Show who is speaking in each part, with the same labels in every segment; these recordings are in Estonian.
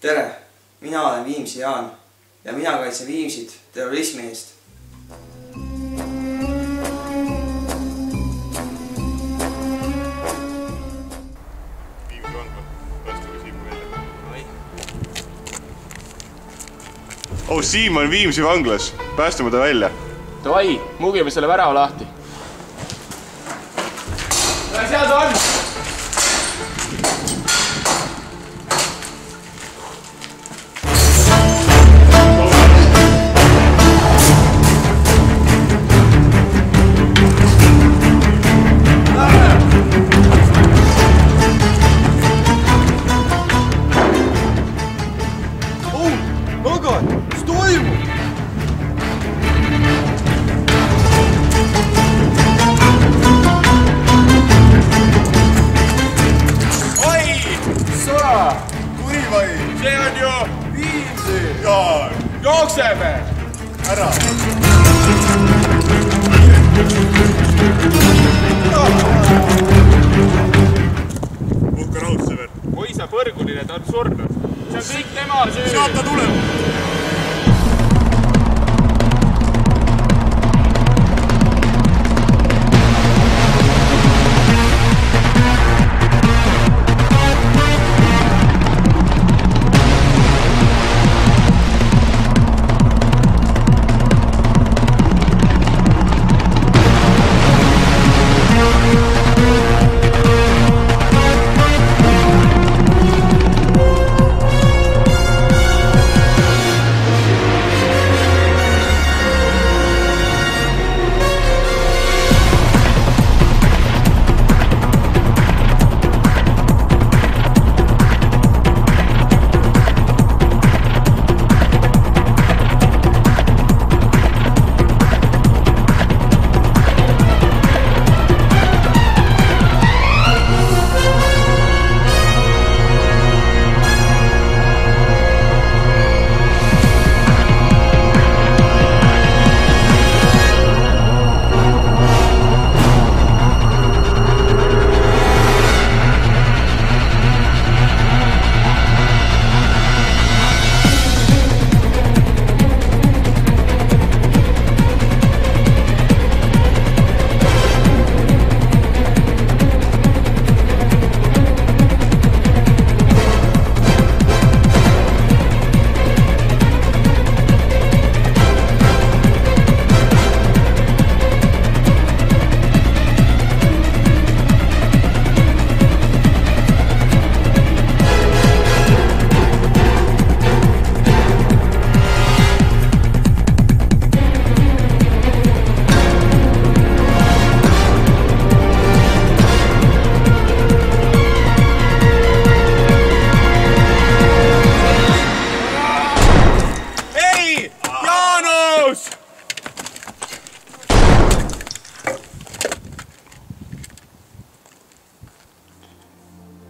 Speaker 1: Tere, mina olen Viimsi Jaan ja mina kaitsen Viimsit terrorismi eest.
Speaker 2: Viimsi vangla, päästuge Siimu välja. Oh, Siim on Viimsi vanglas, päästame ta välja.
Speaker 3: Davai, mugime selle värava lahti. Seal ta on!
Speaker 4: Aga, mis toimub?
Speaker 2: Oi!
Speaker 3: Sa!
Speaker 2: Kuri vai?
Speaker 3: See on ju
Speaker 2: Viimsi! Jaan!
Speaker 3: jookseme!
Speaker 2: Ära! Puhka raud, sõber!
Speaker 3: Oi sa põrguline, ta on surnud. See on kõik tema süü.
Speaker 2: Sealt ta tuleb!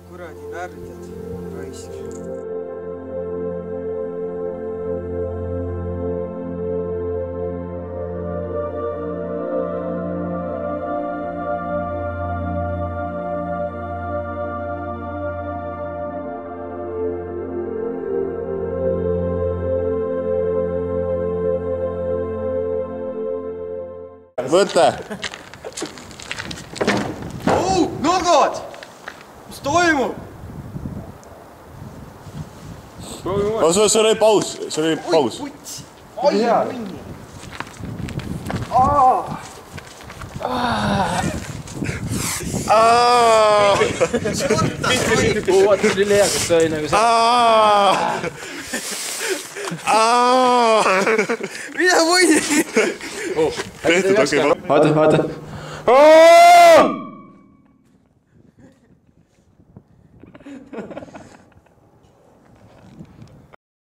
Speaker 1: Kuradi värdjad, raisk.
Speaker 2: Võta!
Speaker 4: Nogad! Mis toimub?
Speaker 2: See oli paus, see oli paus.
Speaker 4: Oi, munni!
Speaker 3: Vaata, see oli hea, kas see oli nagu
Speaker 4: Mida munni?
Speaker 3: Vaata.
Speaker 4: Oh!